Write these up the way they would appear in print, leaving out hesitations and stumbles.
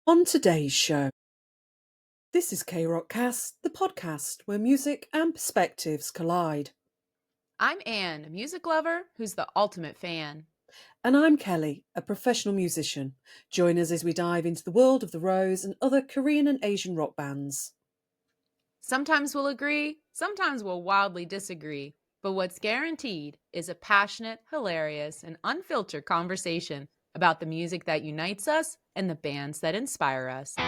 On today's show, this is K Rockcast, the podcast where music and perspectives collide. I'm Anne, a music lover who's the ultimate fan. And I'm Kelly, a professional musician. Join us as we dive into the world of the Rose and other Korean and Asian rock bands. Sometimes we'll agree, sometimes we'll wildly disagree, but what's guaranteed is a passionate, hilarious, and unfiltered conversation about the music that unites us and the bands that inspire us. Hey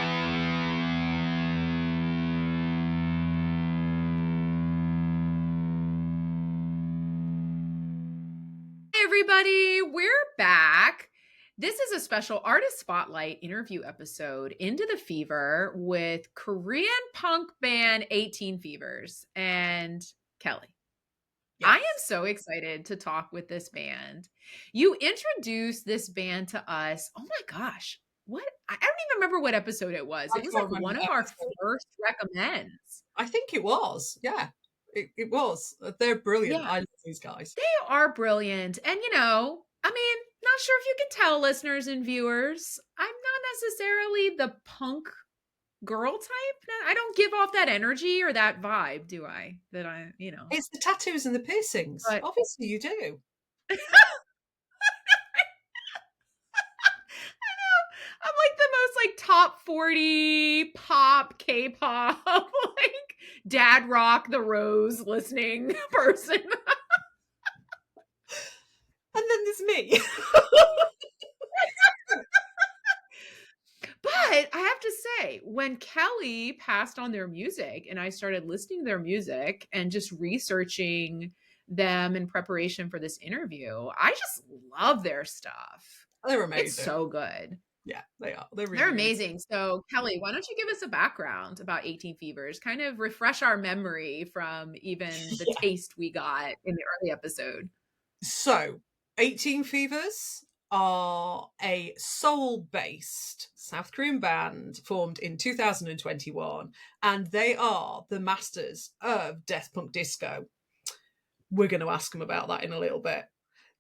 everybody, we're back. This is a special artist spotlight interview episode, Into the Fever, with Korean punk band 18Fevers and Kelly. I am Yes. so excited to talk with this band. You introduced this band to us. Oh my gosh. What? I don't even remember what episode it was. I It was can't like remember one the of our episode. first recommends. I think it was. Yeah, it was. They're brilliant. Yeah, I love these guys. they are brilliant. And I mean, not sure if you can tell, listeners and viewers, I'm not necessarily the punk girl type. I don't give off that energy or that vibe, do I? It's the tattoos and the piercings. But Obviously, you do. I'm like the most like top 40 pop, K-pop, like dad rock the rose listening person. And then there's me. But I have to say, when Kelly passed on their music and I started listening to their music and just researching them in preparation for this interview, I just love their stuff. They're It's amazing. so good. Yeah, they are. They're really, They're really amazing. So, Kelly, why don't you give us a background about 18 Fevers? Kind of refresh our memory from even the Yeah. taste we got in the early episode. So, 18 Fevers are a Seoul-based South Korean band formed in 2021, and they are the masters of death punk disco. We're going to ask them about that in a little bit.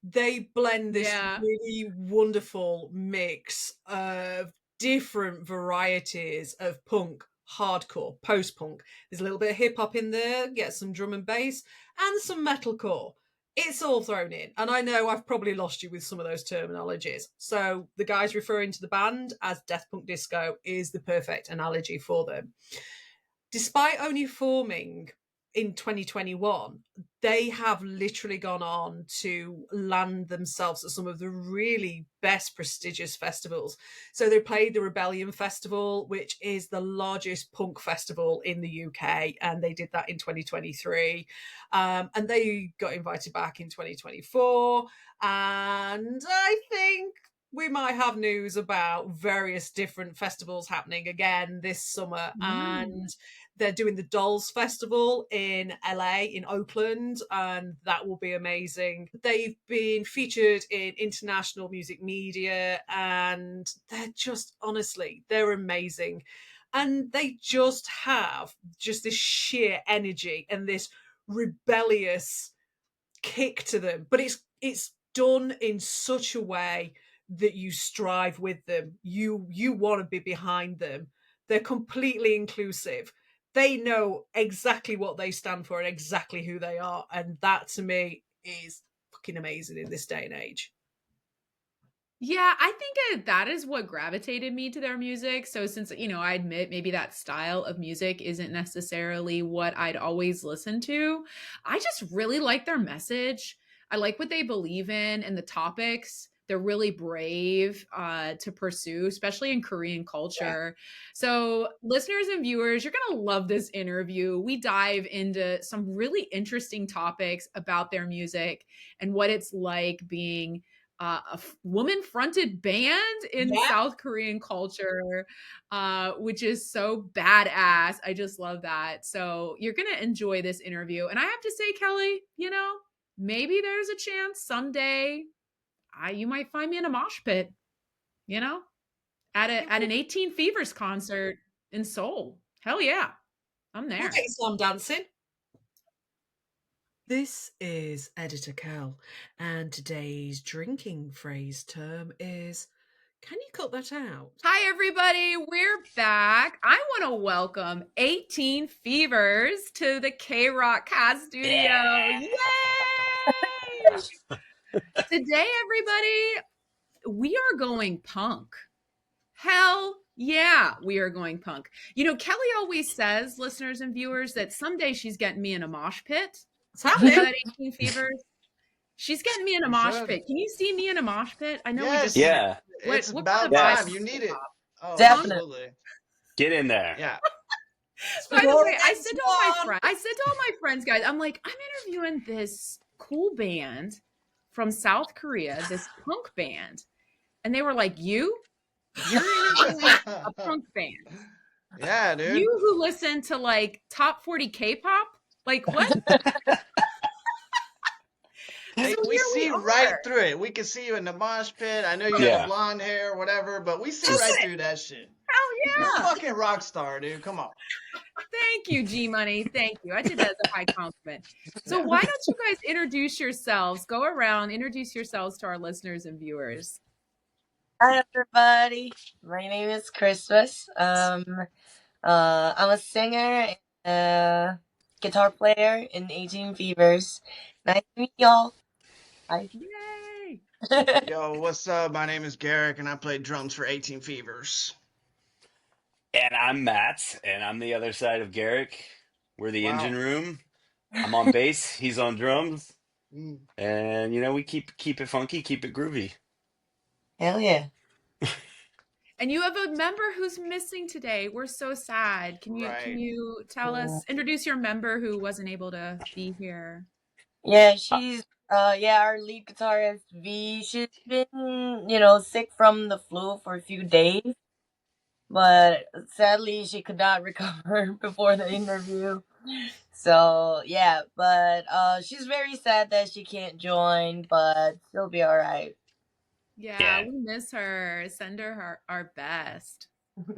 They blend this Yeah. really wonderful mix of different varieties of punk, hardcore, post-punk. There's a little bit of hip-hop in there, get some drum and bass, and some metalcore. It's all thrown in. And I know I've probably lost you with some of those terminologies. So the guys referring to the band as Death Punk Disco is the perfect analogy for them. Despite only forming in 2021, they have literally gone on to land themselves at some of the really best prestigious festivals. So they played the Rebellion Festival, which is the largest punk festival in the UK, and they did that in 2023. And they got invited back in 2024. And I think we might have news about various different festivals happening again this summer. Mm. And they're doing the Dolls Festival in LA, in Oakland, and that will be amazing. They've been featured in international music media, and they're just, honestly, they're amazing. And they just have just this sheer energy and this rebellious kick to them. But it's done in such a way that you strive with them. You want to be behind them. They're completely inclusive. They know exactly what they stand for and exactly who they are. And that to me is fucking amazing in this day and age. Yeah, I think that is what gravitated me to their music. So since, I admit maybe that style of music isn't necessarily what I'd always listen to, I just really like their message. I like what they believe in and the topics. They're really brave to pursue, especially in Korean Yeah. culture. So, listeners and viewers, you're going to love this interview. We dive into some really interesting topics about their music and what it's like being a woman fronted band in Yeah. South Korean culture, which is so badass. I just love that. So you're going to enjoy this interview. And I have to say, Kelly, maybe there's a chance someday you might find me in a mosh pit, you know, at an 18 Fevers concert in Seoul. Hell yeah, I'm We'll there. get you slam dancing. This is Editor Cal, and today's drinking phrase term is Can you cut that out? Hi, everybody. We're back. I want to welcome 18 Fevers to the K Rock Cast Studio. Yeah. Yay! Today, everybody, we are going punk. Hell yeah, we are going punk. You know, Kelly always says, listeners and viewers, that someday she's getting me in a mosh pit. It's You know happening. that 18 Fevers? She's getting me in a You mosh should. pit. Can you see me in a mosh pit? I know we just Yes. met. Yeah. It's What about kind of vibe? time. You need it. Oh, Definitely. absolutely. Get in there. Yeah. By the Four way, I against said to all my one. friends, guys, I'm like, I'm interviewing this cool band from South Korea, this punk band. And they were like, you're interviewing a punk band. Yeah, dude. You who listen to like top 40 K-pop? Like what? Hey, So we here see we right are. through it. We can see you in the mosh pit. I know you got Yeah. the blonde hair, whatever, but we see That's right it. through that shit. Hell You're a yeah. fucking rock star, dude. Come on. Thank you, G Money. Thank you. I did that as a high compliment. So Yeah. why don't you guys introduce yourselves? Go around, introduce yourselves to our listeners and viewers. Hi everybody, my name is Christmas. I'm a singer and a guitar player in 18 Fevers. Nice to meet y'all. Hi. Yay. Yo, what's up? My name is Garrick, and I play drums for 18 Fevers. And I'm Matt, and I'm the other side of Garrick. We're the engine Wow. room. I'm on bass, he's on drums, Mm, and you know we keep it funky, keep it groovy. Hell yeah. And you have a member who's missing today. We're so sad. Can right. you tell us, introduce your member who wasn't able to be here? Yeah, she's our lead guitarist V. She's been, sick from the flu for a few days, but sadly she could not recover before the interview. So yeah, but she's very sad that she can't join, but she'll be all right. Yeah, we miss her. Send her our best.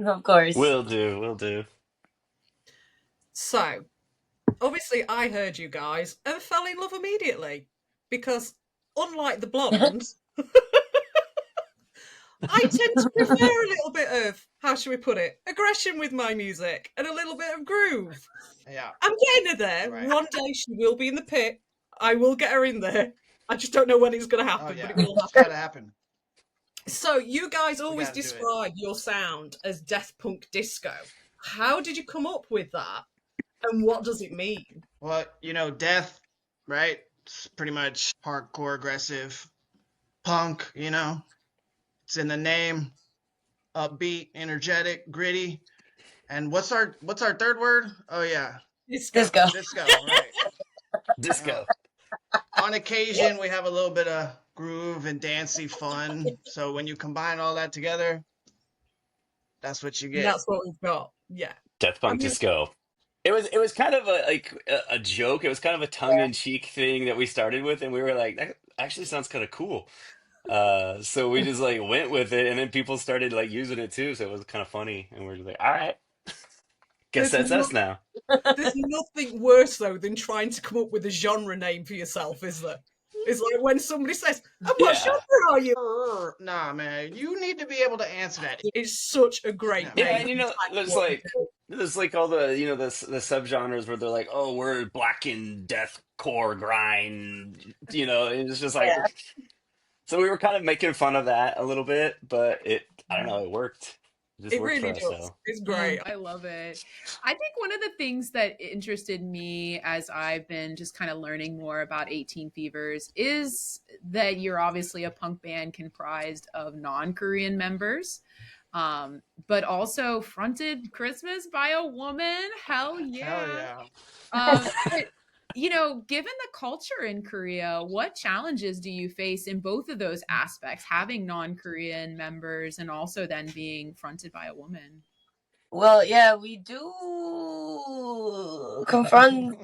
Of course. Will do. So, obviously, I heard you guys and fell in love immediately because, unlike the blondes, I tend to prefer a little bit of, how should we put it, aggression with my music and a little bit of groove. Yeah. I'm getting her there. Right. One day she will be in the pit. I will get her in there. I just don't know when it's going to Oh, happen, yeah. but it will It's happen. gotta happen. So, you guys always gotta do it. describe your sound as death punk disco. How did you come up with that? And what does it mean? Well, death, right? It's pretty much hardcore, aggressive, punk, It's in the name. Upbeat, energetic, gritty. And what's our third word? Oh yeah. Disco. Disco, right. Disco. On occasion we have a little bit of groove and dancey fun. So when you combine all that together, that's what you get. That's what we've got. Yeah. Death Punk Disco. It was kind of a joke. It was kind of a tongue-in-cheek thing that we started with, and we were like, that actually sounds kind of cool. So we just like went with it, and then people started like using it too, so it was kind of funny, and we're just like, all right, guess that's us now. There's nothing worse though than trying to come up with a genre name for yourself, is there? It's like when somebody says, "And what Yeah. genre are you?" Nah, man, you need to be able to answer that. It's such a great Yeah, name. Yeah, and there's like all the the subgenres where they're like, oh, we're black and deathcore grind, and it's just like, Yeah. so we were kind of making fun of that a little bit, but I don't know, it worked. It just It worked really for us. does. So It's great. I love it. I think one of the things that interested me as I've been just kind of learning more about 18 Fevers is that you're obviously a punk band comprised of non-Korean members, but also fronted Christmas by a woman. Hell yeah. Hell yeah. But, given the culture in Korea, what challenges do you face in both of those aspects, having non-Korean members and also then being fronted by a woman? Well, yeah, we do confront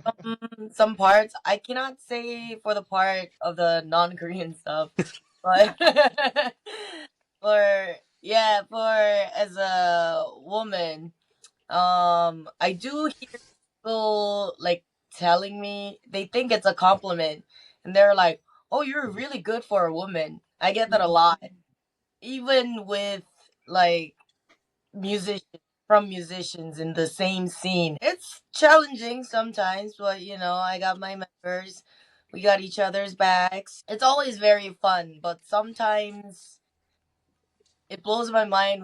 some parts. I cannot say for the part of the non-Korean stuff, but for as a woman, I do hear people like telling me they think it's a compliment, and they're like, "Oh, you're really good for a woman." I get that a lot. even with like musicians from musicians in the same scene, it's challenging sometimes, but I got my members. We got each other's backs. It's always very fun, but sometimes it blows my mind.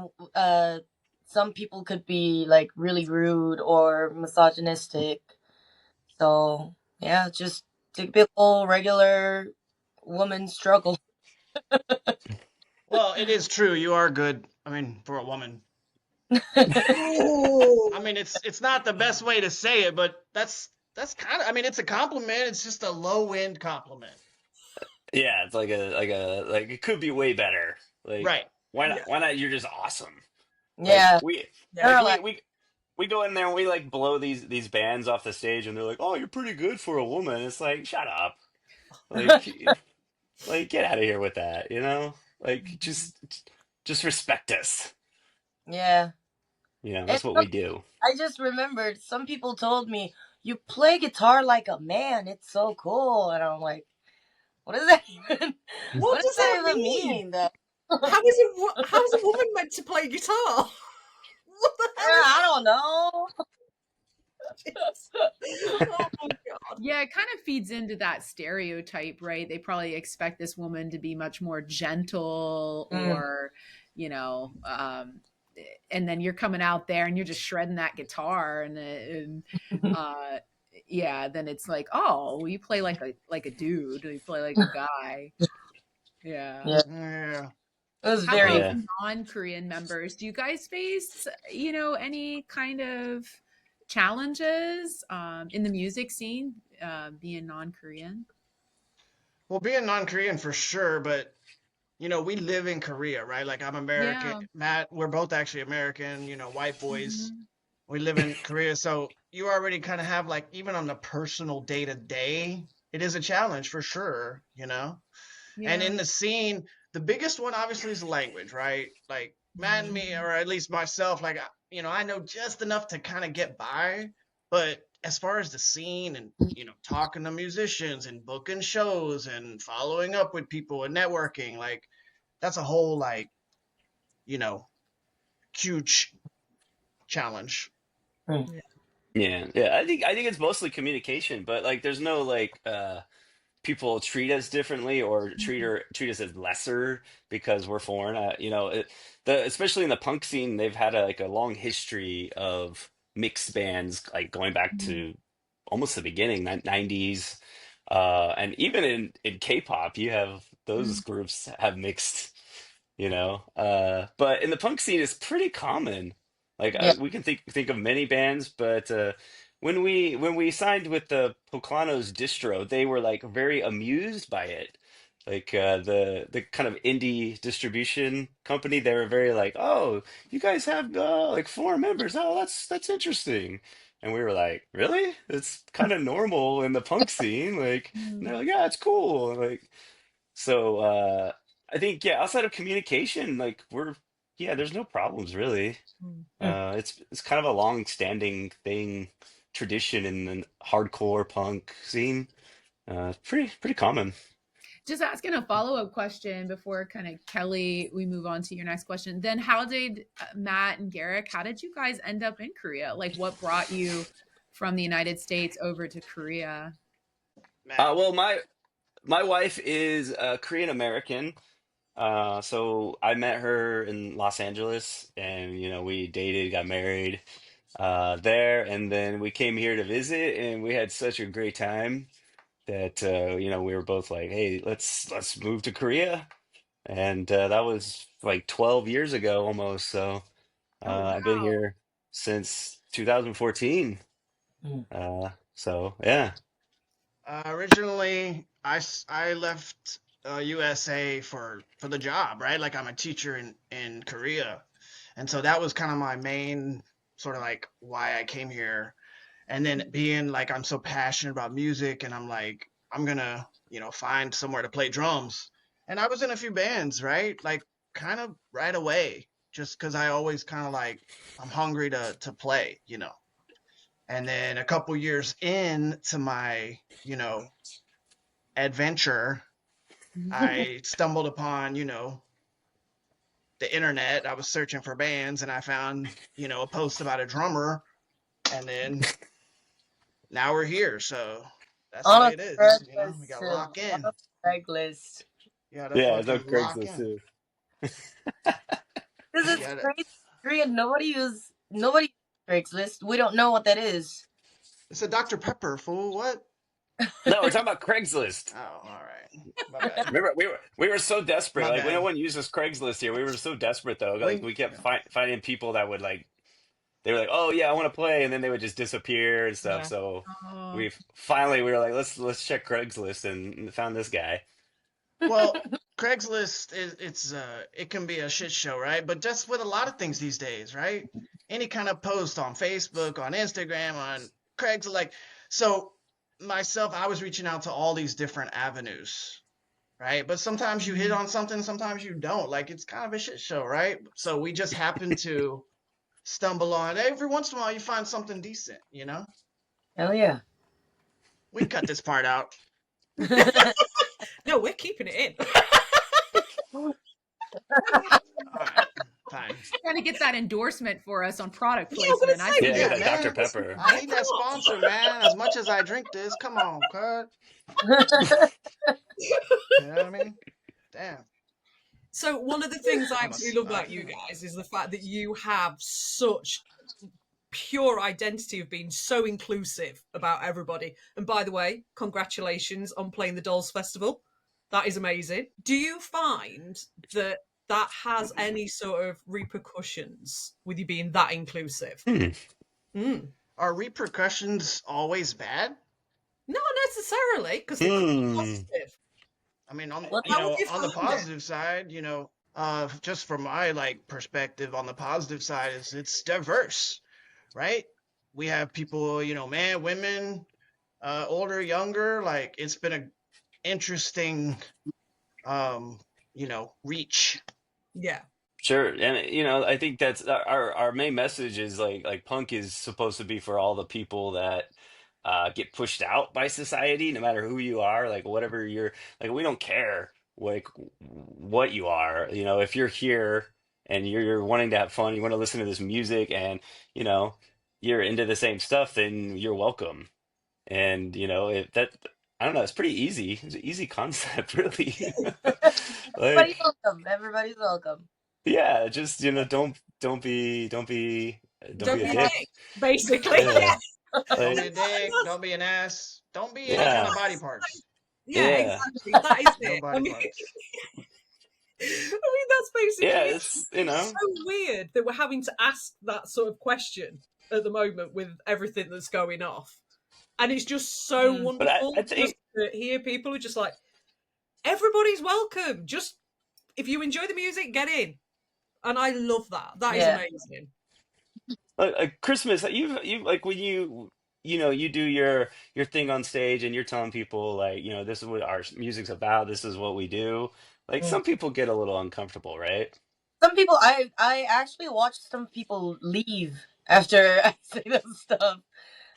Some people could be like really rude or misogynistic. So yeah, just typical regular woman struggle. Well, it is true. You are good. I mean, for a woman. I Ooh. mean, it's not the best way to say it, but that's kind of. I mean, it's a compliment. It's just a low end compliment. Yeah, it's like it could be way better. Like Right. why not? Yeah. Why not? You're just awesome. Like Yeah, we Yeah. like they're we like, we we go in there and we like blow these bands off the stage and they're like, "Oh, you're pretty good for a woman." It's like, shut up. Like like get out of here with that, you know? Like just respect us. yeah. You know, And that's what some, we do. I just remembered some people told me you play guitar like a man. It's so cool, and I'm like, what does that even? What What does does that that even mean? mean? Though? How is a woman meant to play guitar? What the hell is I don't know. this? Oh my god. Yeah, it kind of feeds into that stereotype, right? They probably expect this woman to be much more gentle Mm. or, you know, and then you're coming out there and you're just shredding that guitar and uh yeah, then it's like, oh, well, you play like a dude, you play like a guy. Yeah. Yeah, Yeah. it was How about very. Yeah. the non-Korean members? Do you guys face, any kind of challenges in the music scene, being non-Korean? Well, being non-Korean for sure, but we live in Korea, right? Like I'm American. Yeah. Matt, we're both actually American, white boys. Mhm. We live in Korea, so you already kind of have like even on the personal day to day, it is a challenge for sure. And Yeah. in the scene, the biggest one obviously is the language, right? Like Matt and me, or at least myself, like I know just enough to kind of get by, but as far as the scene and talking to musicians and booking shows and following up with people and networking, like that's a whole like you know huge challenge. Mm. Yeah. Yeah. I think it's mostly communication, but like there's no like people treat us differently or treat us as lesser because we're foreign. Especially in the punk scene, they've had like a long history of mixed bands, like going back Mhm. to almost the beginning, 90s. And even in K-pop, you have those Mhm. groups have mixed, but in the punk scene, it's pretty common. Like Yeah, we can think of many bands, but when we signed with the Poklanos distro, they were like very amused by it. Like the kind of indie distribution company, they were very like, "Oh, you guys have like four members. Oh, that's interesting." And we were like, "Really? It's kind of normal in the punk scene." Like, and they're Mhm. like, "Yeah, it's cool." Like, so I think yeah, outside of communication, like there's no problems really. mm. It's kind of a long-standing thing, tradition in the hardcore punk scene. Pretty common. Just asking a follow-up question before kind of Kelly, we move on to your next question. Then how did Matt and Garrick, how did you guys end up in Korea? Like what brought you from the United States over to Korea? Matt. Well, my wife is Korean American. So I met her in Los Angeles, and we dated, got married there, and then we came here to visit, and we had such a great time that we were both like, "Hey, let's move to Korea." And that was like 12 years ago almost. So Oh, I've been wow. here since 2014. Mm. So yeah. Originally, I left USA for the job, right? Like I'm a teacher in Korea, and so that was kind of my main sort of like why I came here. And then being like I'm so passionate about music, and I'm like I'm gonna find somewhere to play drums. And I was in a few bands, right? Like kind of right away, just because I always kind of like I'm hungry to play. And then a couple years into my adventure, I stumbled upon, the internet. I was searching for bands, and I found, you know, a post about a drummer, and then now we're here. So that's the On way a it is. You know, we Craigslist gotta too. lock On in. a Craigslist. You gotta Yeah, it's on fucking lock Craigslist in. too. Because You it's gotta. crazy. Korean, nobody uses Craigslist. We don't know what that is. It's a Dr. Pepper, fool. What? No, we're talking about Craigslist. Oh, all right. My bad. Remember, we were so desperate. My Like when no bad. one uses Craigslist here, we were so desperate though. Like Link. we kept finding people that would like. They were like, "Oh yeah, I want to play," and then they would just disappear and stuff. Yeah. So Oh. we were like, let's check Craigslist and found this guy. Well, Craigslist it can be a shit show, right? But just with a lot of things these days, right? Any kind of post on Facebook, on Instagram, on Craigslist, like so myself, I was reaching out to all these different avenues, right? But sometimes you hit on something, sometimes you don't. Like it's kind of a shit show, right? So we just happen to stumble on every once in a while you find something decent, you know? Hell yeah. We can cut this part out. No, we're keeping it in. All right, fine. Trying to get that endorsement for us on product Yeah, I was gonna placement. I say, see Yeah, get Yeah, it. that Dr man. Pepper. I need that sponsor, man. As much as I drink this, come on, cut. You know what I mean? Damn. So one of the things I I'm a, absolutely love about you guys is the fact that you have such pure identity of being so inclusive about everybody. And by the way, congratulations on playing the Dolls Festival. That is amazing. Do you find that that has any sort of repercussions with you being that inclusive? Mm. Are repercussions always bad? Not necessarily, because they could be Hmm. positive. I mean, on What? you How would know, you on the find it? positive side, you know, just from my like perspective, on the positive side is it's diverse, right? We have people, you know, men, women, older, younger. Like it's been a interesting, you know, reach. Yeah. Sure, and you know, I think that's our main message is like punk is supposed to be for all the people that get pushed out by society, no matter who you are, like whatever you're, like we don't care like what you are, you know, if you're here and you're wanting to have fun, you want to listen to this music, and you know you're into the same stuff, then you're welcome. And you know, if that, I don't know, it's pretty easy. It's an easy concept, really. Everybody's Like. welcome. Everybody's welcome. Yeah, just you know, don't Don't be a be a dick. dick, basically. Yeah, Don't be like a dick. Don't be an ass. Don't be any kind yeah, of body parts. Yeah, yeah, exactly. That is No it. I body mean, parts. that's basically yeah. it. It's you It's know, so weird that we're having to ask that sort of question at the moment with everything that's going off. And it's just so but I wonderful just think to hear people who are just like, everybody's welcome. Just if you enjoy the music, get in. And I love that. That is Yeah. amazing. like Christmas. You like when you know you do your thing on stage and you're telling people like you know this is what our music's about. This is what we do. Like Mm. some people get a little uncomfortable, right? Some people, I actually watched some people leave after I say that stuff.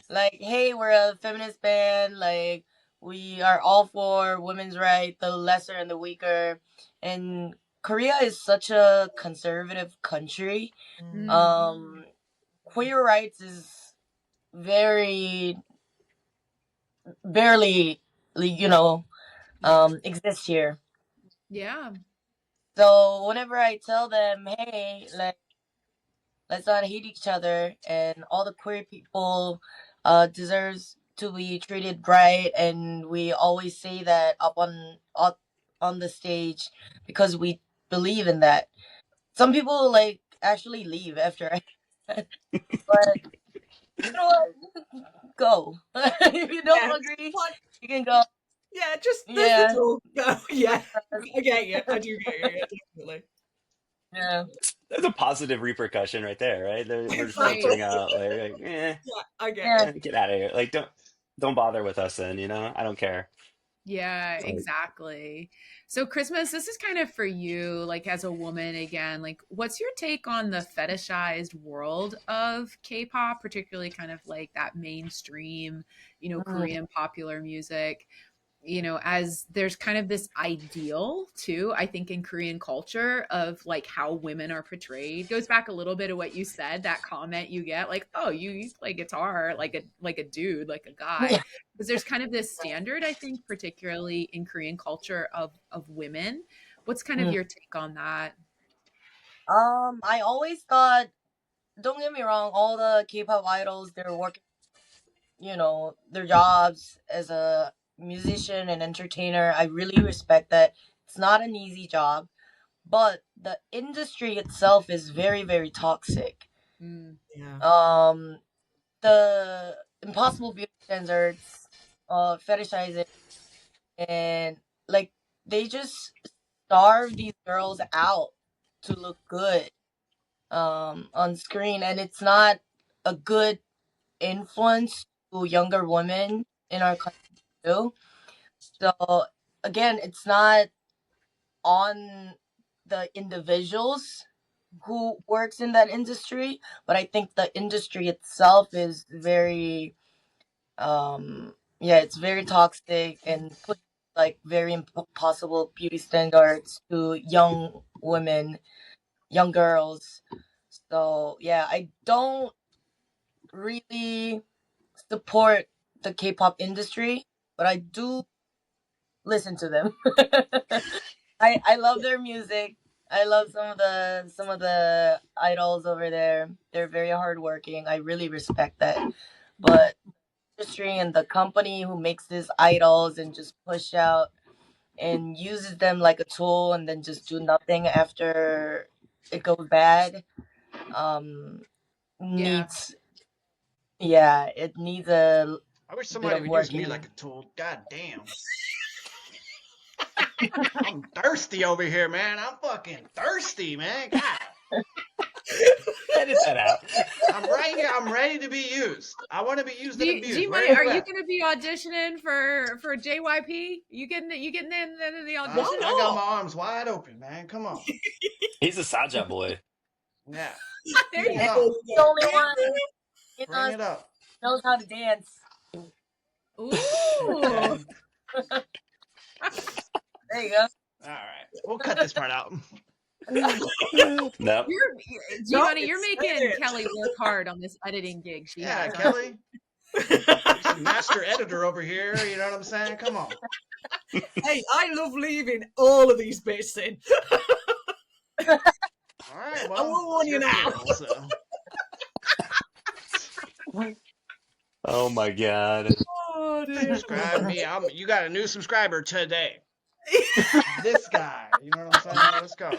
Like, hey, we're a feminist band. Like, we are all for women's right, the lesser and the weaker. And Korea is such a conservative country. Mm. Queer rights is very barely, Yeah. exist here. Yeah. So whenever I tell them, hey, let's not hate each other, and all the queer people deserves to be treated right, and we always say that up on the stage because we believe in that. Some people like actually leave after I but you know what? Go. If you Yeah. don't agree, Like, you can go. yeah, just there's the Yeah. door. Go. Yeah. I get you. I do get you. Yeah, definitely. Yeah. There's a positive repercussion right there, right? We're Exactly. Right. filtering out like, Yeah, I get Yeah. you. get out of here. Like don't bother with us then, you know? I don't care. Yeah, Like, exactly. So Christmas, this is kind of for you, like as a woman again, like what's your take on the fetishized world of K-pop, particularly kind of like that mainstream, Mm. Korean popular music? as there's kind of this ideal too, I think in Korean culture of like how women are portrayed. Goes back a little bit of what you said, that comment you get like, oh, you play guitar like a dude, like a guy. Because there's kind of this standard, I think, particularly in Korean culture of women. What's kind of Mm. your take on that? I always thought, don't get me wrong, all the K-pop idols, they're working, their jobs as a musician and entertainer. I really respect that. It's not an easy job, but the industry itself is very, very toxic. Mm. Yeah. The impossible beauty standards, fetishizing, and like they just starve these girls out to look good on screen, and it's not a good influence to younger women in our country too. So again, it's not on the individuals who works in that industry, but I think the industry itself is very yeah, it's very toxic and put like very impossible beauty standards to young women, young girls. So yeah, I don't really support the K-pop industry, but I do listen to them. I love their music. I love some of the idols over there. They're very hardworking. I really respect that. But industry and the company who makes these idols and just push out and uses them like a tool and then just do nothing after it goes bad um Yeah. needs, yeah, it needs a I wish bit somebody of would use working. me like a tool. God damn. I'm thirsty over here, man. I'm fucking thirsty, man. God. Edit that out. I'm right here. I'm ready to be used. I want to be used and G abused. Where Money, are are you you at? going to be auditioning for JYP? You getting in the Why audition? I got not? my arms wide open, man. Come on. He's a Saja boy. Yeah. There Bring you it And go. on. he's the only one in Bring us it up. knows how to dance. Shit, Ooh. man. There you go. All right. We'll cut this part out. Nope. You're G No, Money, you're say making it. Kelly work hard on this editing gig she Yeah, has, huh? Kelly. You're some master editor over here. You know what I'm saying? Come on. Hey, I love leaving all of these bits in. All right. I Well, won't it's warn you your now. funeral, so. Oh my god. Oh dear. Subscribe me. You got a new subscriber today. This guy. You know what I'm saying? Let's go.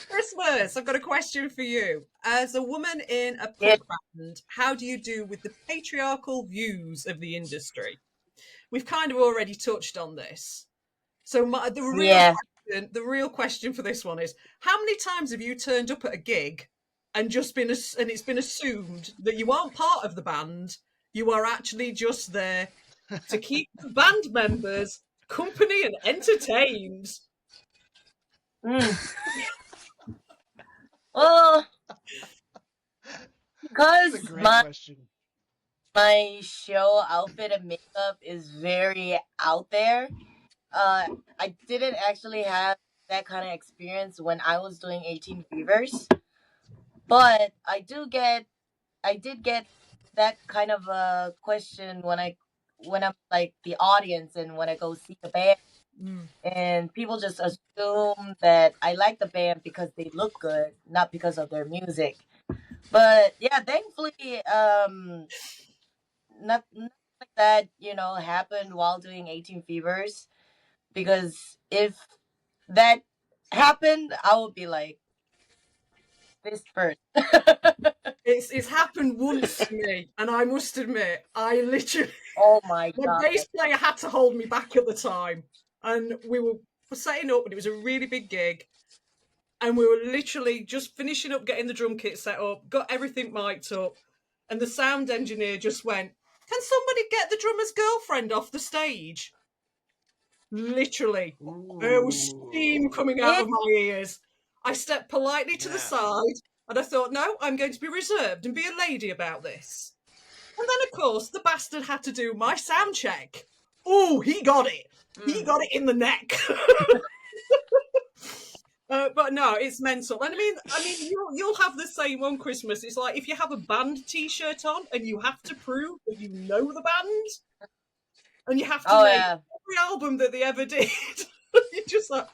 Christmas, I've got a question for you. As a woman in a Yeah. punk band, how do you do with the patriarchal views of the industry? We've kind of already touched on this. So Yeah. the real question for this one is: how many times have you turned up at a gig and and it's been assumed that you aren't part of the band, you are actually just there to keep the band members company and entertained? Mm. Well, That's a because great my question. show outfit and makeup is very out there. I didn't actually have that kind of experience when I was doing 18 Fevers, but I did get that kind of a question when I'm like the audience and when I go see the band, Mm. and people just assume that I like the band because they look good, not because of their music. But yeah, thankfully, nothing like that, happened while doing 18 Fevers. Because if that happened, I would be like this first. It's happened once to me, and I must admit, I literally Oh my my god. bass player had to hold me back at the time, and we were setting up, and it was a really big gig, and we were literally just finishing up getting the drum kit set up, got everything mic'd up, and the sound engineer just went, "Can somebody get the drummer's girlfriend off the stage?" Literally, there was steam Ooh. coming out Yeah. of my ears. I stepped politely to the Yeah. side, and I thought, no, I'm going to be reserved and be a lady about this. And then, of course, the bastard had to do my sound check. Oh, he got it. He got it in the neck. But no, it's mental. And I mean, you'll have the same on Christmas. It's like if you have a band T-shirt on and you have to prove that you know the band, and you have to make every album that they ever did. You're just like,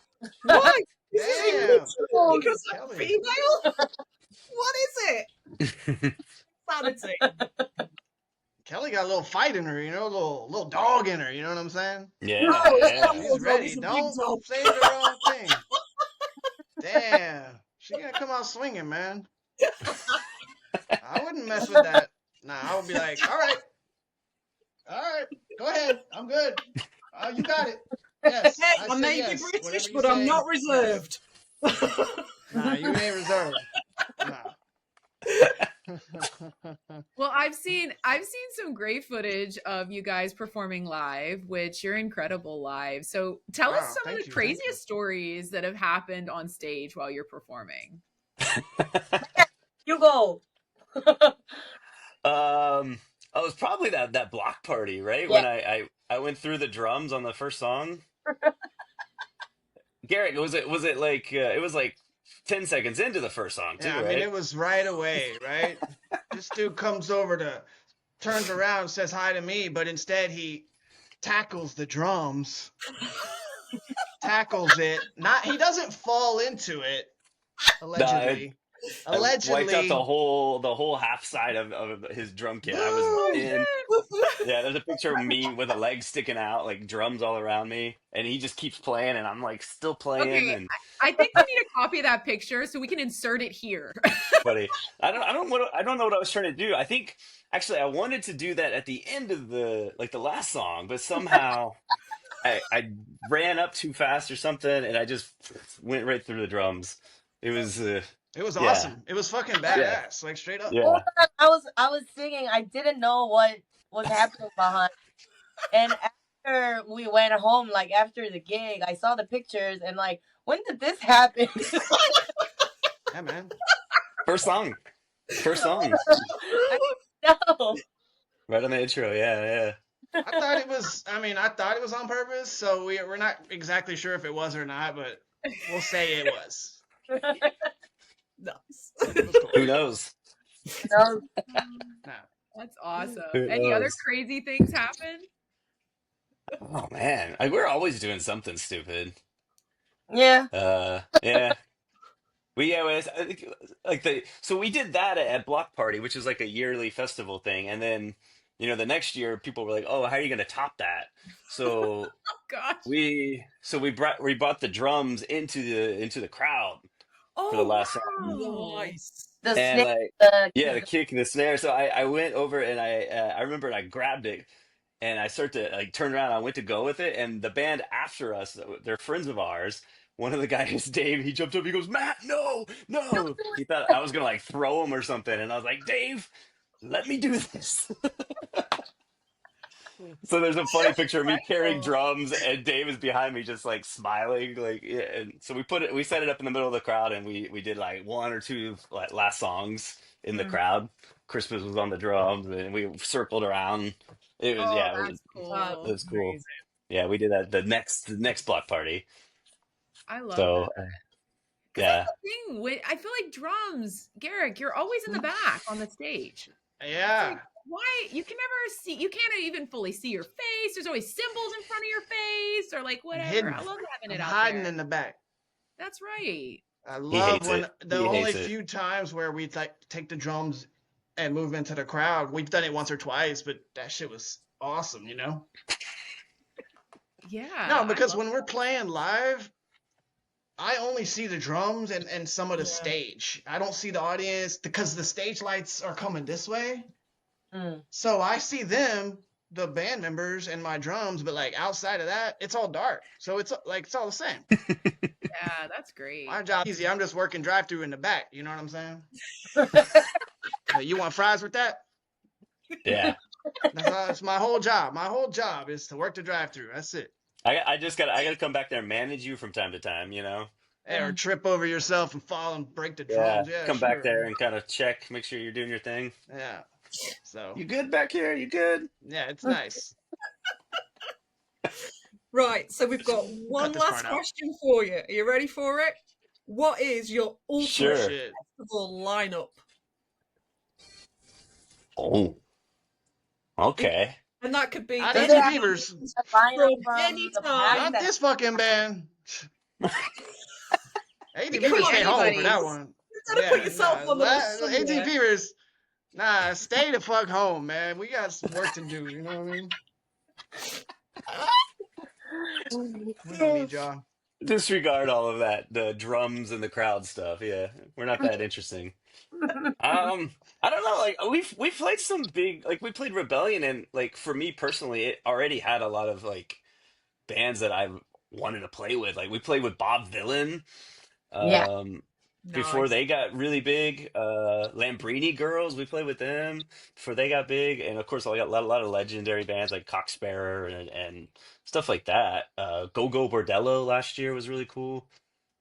why? This is Damn. emotional because I'm Kelly. female. What is it? Sanity. Kelly got a little fight in her, you know, a little dog in her. You know what I'm saying? Yeah, No, it's yeah. not She's Dog, ready. it's a big Don't dog. say the wrong thing. Damn, she gonna come out swinging, man. I wouldn't mess with that. Nah, I would be like, all right, go ahead. I'm good. You got it. Yes, Hey, I I say may yes. be Whatever British, you but I'm say, not yes. reserved. Nah, you ain't reserved. Nah. Well, I've seen some great footage of you guys performing live, which you're incredible live. So tell us Wow, some of thank the you. craziest stories that have happened on stage while you're performing. You go. It was probably that block party, right? Yeah. When I went through the drums on the first song. Garrett, was it like it was like 10 seconds into the first song too, Yeah, I mean, right? it was right away, right? This dude comes over turns around, says hi to me, but instead he tackles the drums, tackles it. He doesn't fall into it, No, allegedly. I wiped out Allegedly. the whole half side of his drum kit. I was Oh Boo! in. shit! Yeah, there's a picture of me with a leg sticking out, like drums all around me, and he just keeps playing, and I'm like still playing, Okay, and I think we need a copy of that picture so we can insert it here. buddy, I don't know what I was trying to do. I think actually I wanted to do that at the end of the last song, but somehow I ran up too fast or something, and I just went right through the drums. It was It was yeah, awesome. It was fucking yeah, badass, like straight up. Hold yeah. on, I was singing. I didn't know what was happening behind. And after we went home, like after the gig, I saw the pictures and like, when did this happen? Yeah, man. First song, first song, I know. right on the intro. Yeah, I thought it was. I mean, I thought it was on purpose. So we're not exactly sure if it was or not, but we'll say it was. Nice. It was cool. Who knows? No. Nah. That's awesome. Who Any other knows? crazy things happen? Oh man, like we're always doing something stupid. Yeah. Yeah. I think like so we did that at Block Party, which is like a yearly festival thing, and then the next year people were like, "Oh, how are you going to top that?" So Oh gosh. we brought the drums into the crowd for the Oh last song, wow. Nice. The and snake. like The yeah, the kick and the snare. So I went over and I remember I grabbed it and I start to like turn around. I went to go with it, and the band after us, they're friends of ours. One of the guys, Dave, he jumped up. He goes, "Matt, no, no!" He thought I was gonna like throw him or something, and I was like, "Dave, let me do this." So there's a funny picture of me carrying Oh. drums, and Dave is behind me, just like smiling, like. Yeah, and so we set it up in the middle of the crowd, and we did like one or two like last songs in the crowd. Christmas was on the drums, and we circled around. It was Oh, yeah, that's That's cool. it was cool. amazing. Yeah, we did that the next block party. I love that. So Because that's yeah, the thing with I feel like drums, Garrick, you're always in the back on the stage. It's Yeah. like why you can never see you can't even fully see your face. There's always symbols in front of your face or like I'm whatever. hidden. I love having I'm it out hiding there. in the back. That's right. I he love hates when it. the He only hates it. few times where we like take the drums and move into the crowd. We've done it once or twice, but that shit was awesome, you know? Yeah. No, I because love when we're playing live, I only see the drums and some of the Yeah. stage. I don't see the audience because the stage lights are coming this way. Mm. So I see them, the band members, and my drums, but like outside of that, it's all dark. So it's like it's all the same. yeah, that's great. My job easy. I'm just working drive through in the back. You know what I'm saying? Like, you want fries with that? Yeah, That's my whole job. My whole job is to work the drive through. That's it. I gotta come back there and manage you from time to time. Or trip over yourself and fall and break the Yeah, drums. Yeah, come back sure. there and kind of check, make sure you're doing your thing. Yeah. So You good back here? You good? yeah, it's nice. Right, so we've got We'll cut one this last part out. question for you. Are you ready for it? What is your Oh ultimate Sure. shit. festival lineup? Oh, okay. And that could be Not Does any it 18 have Fevers. a lineup from from any the past time. Not that this fucking band. You 18 can Fevers put stay home for that anybody's. one. You gotta put Yeah, yourself nah. on the list 18 somewhere. Fevers. Nah, stay the fuck home, man. We got some work to do. You know what I mean? We don't need y'all. Disregard all of that, the drums and the crowd stuff. Yeah, we're not that interesting. I don't know. Like we've played some big, like we played Rebellion, and like for me personally, it already had a lot of like bands that I wanted to play with. Like we played with Bob Villain. yeah. Um, before Nice. they got really big, Lambrini Girls, we played with them before they got big, and of course, I got a lot of legendary bands like Cocksparrow and stuff like that. Go Go Bordello last year was really cool.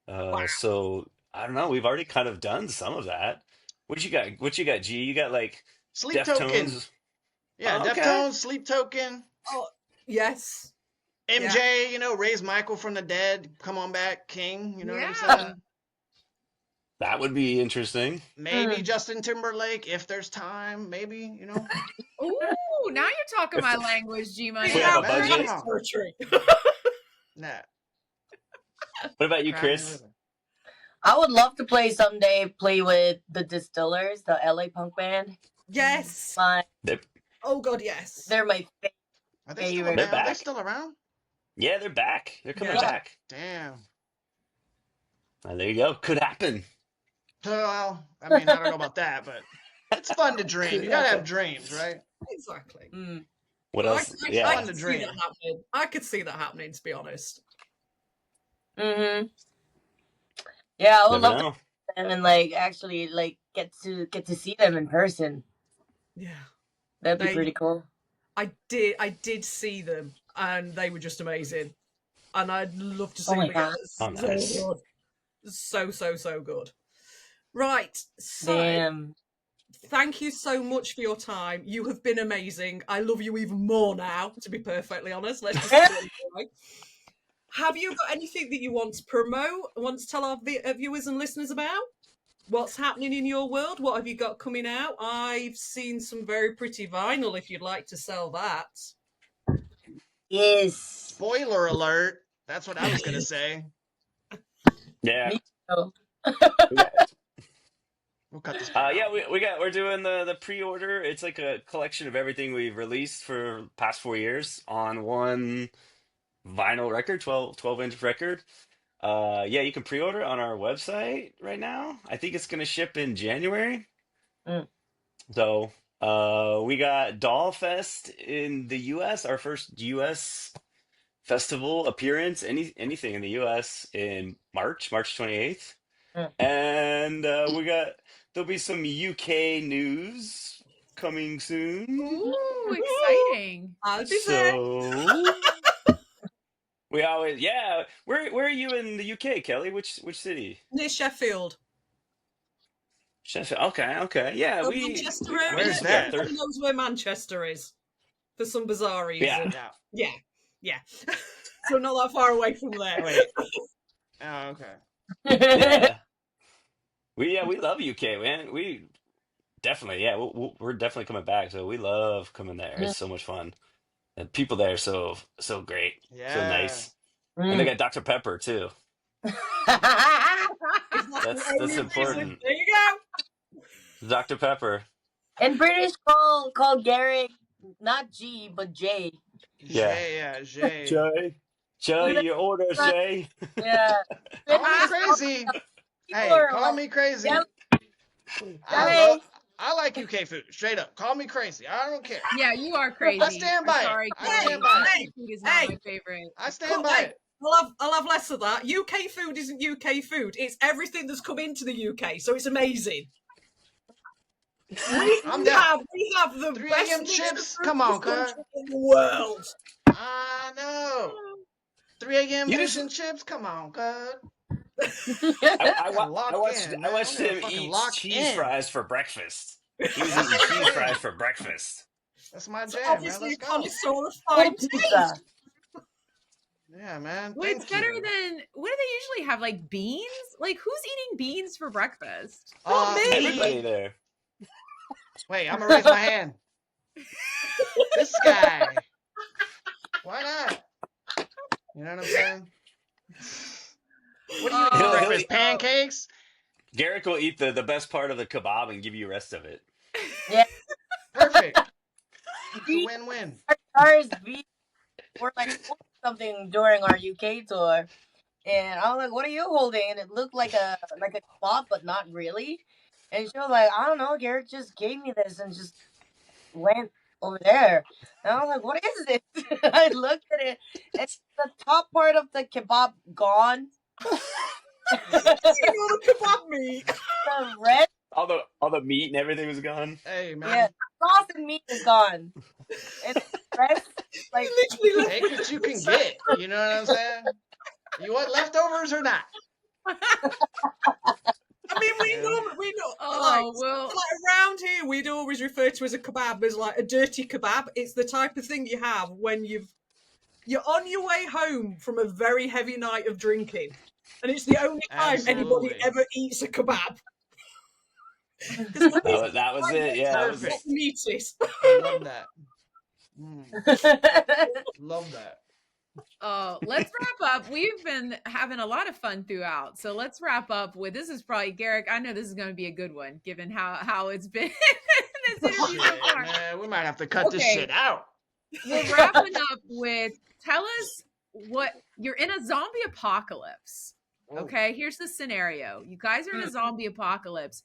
Wow. So I don't know. We've already kind of done some of that. What you got? What you got, G? You got like Sleep Token. Deftones. Yeah, Oh, okay. Deftones, Sleep Token. Oh, yes. Yeah. MJ, raise Michael from the dead. Come on back, King. You know what I'm Yeah. saying? That would be interesting. Maybe Mm. Justin Timberlake if there's time. Maybe, Ooh, now you're talking If my language, G if Money. we have Yeah, a man. Come budget. on. Territory. Nah. What about you, Crying Chris? River. I would love to play with the Distillers, the LA punk band. Yes. They're, Oh God, yes. They're my Are they still favorite. they're around? Are they back. still around? Yeah, they're back. They're coming Yeah. back. Damn. There you go. Could happen. Well, I mean, I don't know about that, but it's fun to dream. Could You gotta have happen. dreams, right? Exactly. Mm. What Well, else? It's I Yeah. fun to could see dream. that happening. I could see that happening, to be honest. Mm-hmm. Yeah, I would Never love to know. and actually get to see them in person. Yeah. That'd be They pretty cool. I did see them and they were just amazing. And I'd love to see Oh my them again. god. Oh, It's so nice. good. So good. Right. So Damn. thank you so much for your time. You have been amazing. I love you even more now, to be perfectly honest. Let's just put it away. Have you got anything that you want to promote, want to tell our viewers and listeners about? What's happening in your world? What have you got coming out? I've seen some very pretty vinyl if you'd like to sell that. Yes. Spoiler alert. That's what I was gonna say. Yeah. Me too. We got, We'll cut this part yeah, out. we're doing the pre-order. It's like a collection of everything we've released for past 4 years on one vinyl record, 12-inch record. Yeah, you can pre-order on our website right now. I think it's gonna ship in January. Mm. So, we got Doll Fest in the US, our first US festival appearance, anything in the US in March 28th. Mm. And there'll be some UK news coming soon. Ooh, exciting. I'll be there. So we always, yeah. Where are you in the UK, Kelly? Which city? Near Sheffield. Sheffield. Okay. Yeah, The we Manchester we've been area. Where's that? together. Everyone knows where Manchester is for some bizarre reason. Yeah. Yeah. So not that far away from there. Wait. Oh, okay. Yeah. We love UK, man. We definitely, yeah, we're definitely coming back. So we love coming there. It's so much fun. The people there are so great, so Yeah. nice, and they Mm. got Dr. Pepper too. That's important. There you go. Dr. Pepper. In British, call Garrick not G but J. Yeah. Jay. Jay, your orders, Jay. Yeah. Call me British crazy. Hey, are call like, me crazy. yeah, I like UK food. Straight up. Call me crazy. I don't care. Yeah, you are crazy. I stand by I'm it. sorry, I Kelly. stand by it. UK food is not Hey. my favorite. I stand by it. I'll have less of that. UK food isn't UK food. It's everything that's come into the UK, so it's amazing. We I'm down. have the 3 best a.m. mix chips? of Come on, food cuz. in the world. I know. 3 a.m. You fish just- and chips? Come on, cuz. I Lock watched in, I man. watched I'm gonna him fucking eat lock cheese in. fries for breakfast. He was eating cheese fries for breakfast. That's my So jam, man. obviously Let's a go. connoisseur of Full fine pizza. taste. Yeah, man. Well, it's Thank better you. than what do they usually have? Like beans? Like who's eating beans for breakfast? Not me. Everybody Me. there. Wait, I'm gonna raise my hand. This guy. Why not? You know what I'm saying? What do you eat for He'll Oh, he'll breakfast? eat, Pancakes? Garrick will eat the best part of the kebab and give you the rest of it. Yeah, Perfect. It's a we win-win. ours we were like holding something during our UK tour, and I was like, "What are you holding?" And it looked like a cloth, but not really. And she was like, "I don't know. Garrett just gave me this and just went over there." And I was like, "What is this?" I looked at it, and the top part of the kebab gone. You know the kebab meat. The rest, All the meat and everything was gone. Hey, man. yeah, sauce and meat is gone, and the rest, like, You literally left Take what you can get. You know what I'm saying? You want leftovers or not? I mean, Yeah. we know, oh well. like around here, we'd always refer to as a kebab as like a dirty kebab. It's the type of thing you have when you're on your way home from a very heavy night of drinking, and it's the only time anybody Absolutely. ever eats a kebab. Because when you That was it. Yeah, that was. what Perfect. the meat is. I love that. Love that. Let's wrap up. We've been having a lot of fun throughout. So let's wrap up with this is probably Garrick. I know this is going to be a good one given how it's been this interview so Shit, far. man. We might have to cut this Okay. shit out. We're wrapping up with tell us what you're in a zombie apocalypse. Whoa. Okay, here's the scenario. You guys are in a zombie apocalypse.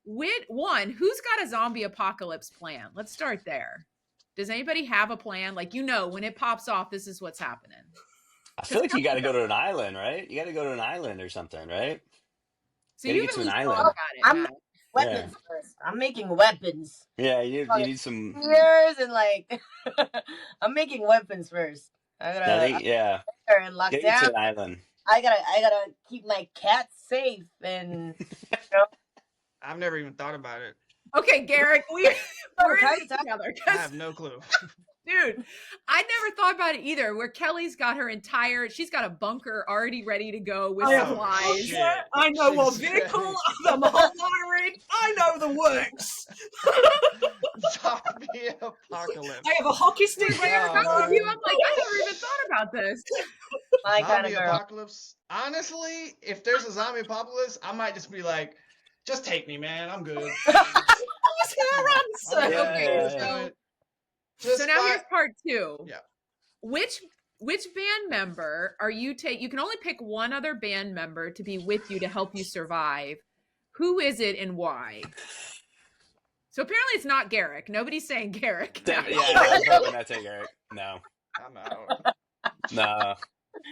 With one, who's got a zombie apocalypse plan? Let's start there. Does anybody have a plan? Like, when it pops off, this is what's happening. I feel like you got to go to an island, right? You got to go to an island or something, right? So Got to you've get at to an least island. thought about it, I'm Matt. making Yeah, weapons first. I'm making weapons. yeah. You need some. Spears and like, I'm making weapons first. I I gotta think yeah. there and lock Getting down. to an island. I gotta keep my cats safe and I've never even thought about it. Okay, Garrick, we're in Tiny this Tim. together. I 'cause, have no clue. dude, I never thought about it either. Where Kelly's got she's got a bunker already ready to go with Oh, supplies. shit. I know what Jesus vehicle, Christ. I'm hot wiring, I know the works. Zombie apocalypse. I have a hockey stick ready Garrick, to I'm go. with you. I'm like, I never even thought about this. My kind Zombie of girl. apocalypse. Honestly, if there's a zombie apocalypse, I might just be like, just take me, man. I'm good. That's her I'm answer. good. Okay, Yeah, Let's yeah. do it. Just So now here's part 2. Yeah. Which band member are you you can only pick one other band member to be with you to help you survive. Who is it and why? So apparently it's not Garrick. Nobody's saying Garrick. Yeah, I'm probably not taking Eric. No, I'm out. no.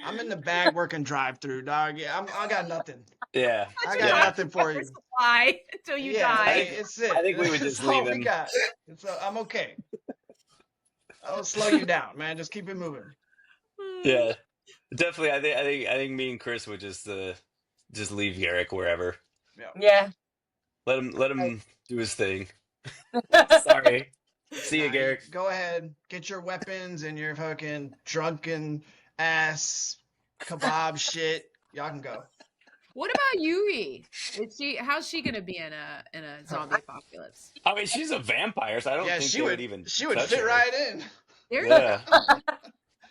I'm in the bag working drive-through, dog. Yeah, I got nothing. Yeah, I Just got yeah. nothing for you. Supply until you Yeah, die. it's it. I think we would That's just all leave we him. got. I'm okay. I'll slow you down, man. Just keep it moving. Yeah, definitely. I think me and Chris would just leave Garrick wherever. Yeah. Let him do his thing. Sorry. See you, Garrick. Go ahead, get your weapons and your fucking drunken ass kebab shit. Y'all can go. What about Yui? How's she gonna be in a zombie apocalypse? I mean, she's a vampire, so I don't Yeah, think she they would. would even. She would touch fit her. right in. There's Yeah.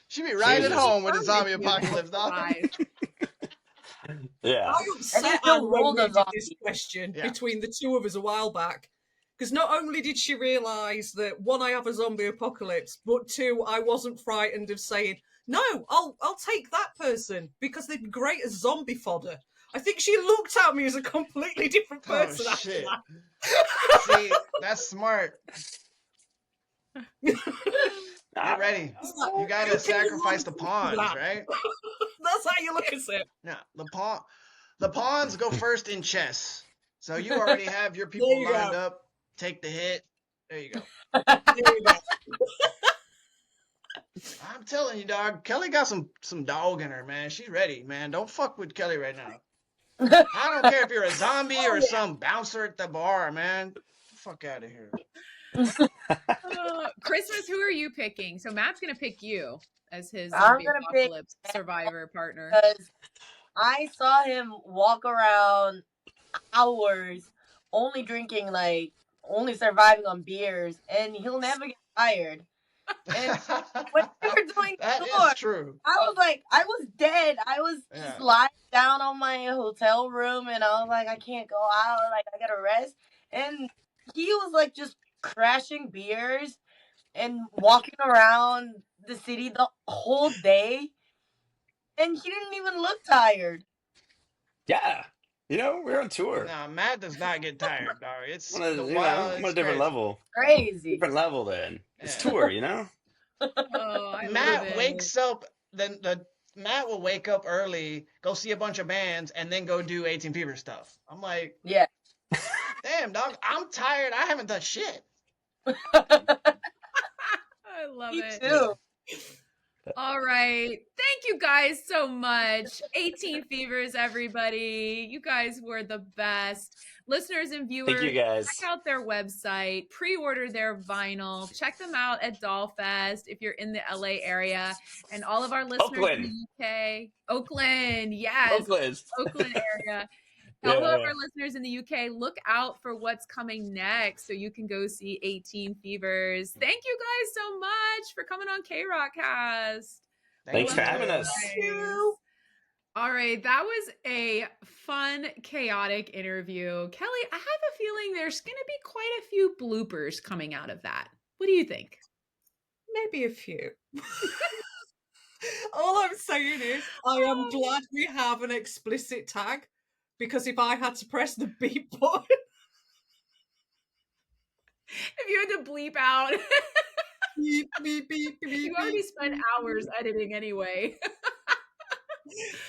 She'd be right was at just- home with a zombie Perfect. apocalypse, dog. Survive. Yeah. I upset And you Anne still when rolled we a did this zombie. question Yeah. between the two of us a while back. Because not only did she realise that, one, I have a zombie apocalypse, but two, I wasn't frightened of saying, no, I'll take that person because they'd be great as zombie fodder. I think she looked at me as a completely different Oh, person after shit. that. See, that's smart. Get ready. You gotta You can sacrifice the run pawns, that. right? That's how you look at it. Yeah, the pawns go first in chess. So you already have your people There you lined go. up. Take the hit. There you go. There you go. I'm telling you, dog. Kelly got some dog in her, man. She's ready, man. Don't fuck with Kelly right now. I don't care if you're a zombie or some bouncer at the bar, man. fuck out of here. Christmas, who are you picking? So Matt's gonna pick you as his I'm zombie gonna pick apocalypse survivor partner. because I saw him walk around hours only drinking only surviving on beers, and he'll never get tired. And when we were doing That the is tour, true. I was dead. I was just Yeah. lying down on my hotel room, and I was like, I can't go out. Like, I gotta rest. And he was like just crashing beers and walking around the city the whole day, and he didn't even look tired. Yeah. We're on tour. No, Matt does not get tired, dog. It's I'm on the a, wild. I'm on a It's different crazy. level. Crazy. Different level then. It's Yeah. tour. Oh, I love Matt it. wakes up. Then Matt will wake up early, go see a bunch of bands, and then go do 18 Fever stuff. I'm like, Yeah. damn, dog. I'm tired. I haven't done shit. I love Me it. too. All right. Thank you guys so much. 18 Fevers, everybody. You guys were the best. Listeners and Thank you viewers, guys. check out their website, pre-order their vinyl, check them out at Dollfest if you're in the LA area, and all of our listeners in Oakland. the UK, Oakland, yes, Oakland. Oakland area. All of Yeah. our listeners in the UK, look out for what's coming next so you can go see 18 Fevers. Thank you guys so much for coming on K-Rockcast. Thanks for having You us. guys. All right, that was a fun, chaotic interview. Kelly, I have a feeling there's going to be quite a few bloopers coming out of that. What do you think? Maybe a few. All I'm saying is, I am glad we have an explicit tag, because if I had to press the beep button, If you had to bleep out, beep, beep, beep, beep, you already beep, spent beep. hours editing anyway.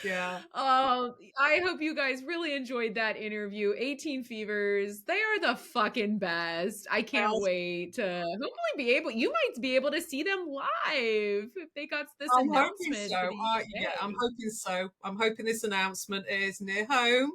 Yeah. I hope you guys really enjoyed that interview. 18 Fevers, they are the fucking best. I can't Yes. wait to hopefully you might be able to see them live if they got this I'm hoping announcement. so. For the Yeah, UK. I'm hoping so. I'm hoping this announcement is near home,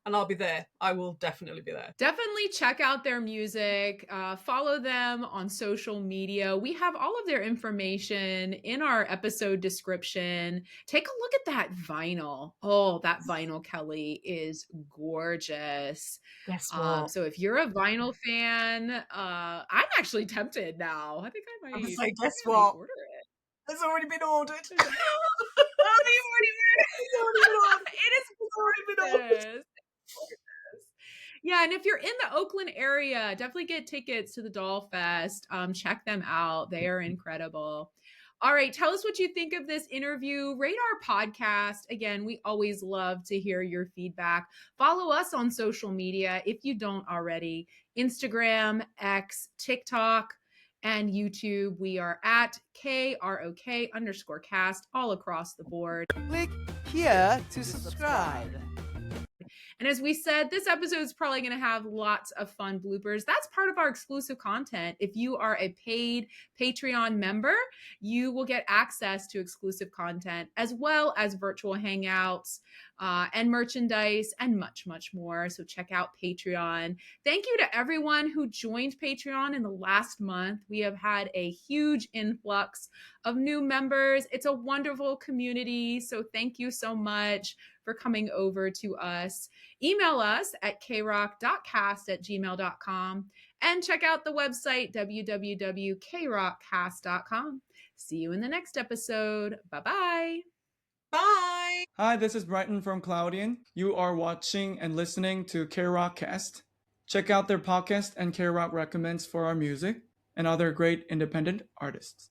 and I'll be there. I will definitely be there. Definitely check out their music. Follow them on social media. We have all of their information in our episode description. Take a look at that vinyl. Oh, that vinyl, Kelly, is gorgeous. Guess what? So if you're a vinyl fan, I'm actually tempted now. I think I I'm might. gonna say, guess I might what? order it. It's already been ordered. Oh, you've already It's already been it is ordered. gorgeous. Yeah, and if you're in the Oakland area, definitely get tickets to the Doll Fest. Check them out. They are incredible. All right, tell us what you think of this interview. Rate our podcast. Again, we always love to hear your feedback. Follow us on social media if you don't already. Instagram, X, TikTok, and YouTube. We are at KROK_cast all across the board. Click here to subscribe. And as we said, this episode is probably going to have lots of fun bloopers. That's part of our exclusive content. If you are a paid Patreon member, you will get access to exclusive content as well as virtual hangouts and merchandise and much, much more. So check out Patreon. Thank you to everyone who joined Patreon in the last month. We have had a huge influx of new members. It's a wonderful community. So thank you so much for coming over to us. Email us at krock.cast@gmail.com and check out the website www.krockcast.com. See you in the next episode. Bye-bye. Bye. Hi, this is Brighton from Cloudian. You are watching and listening to K-Rockcast. Check out their podcast and K-Rock recommends for our music and other great independent artists.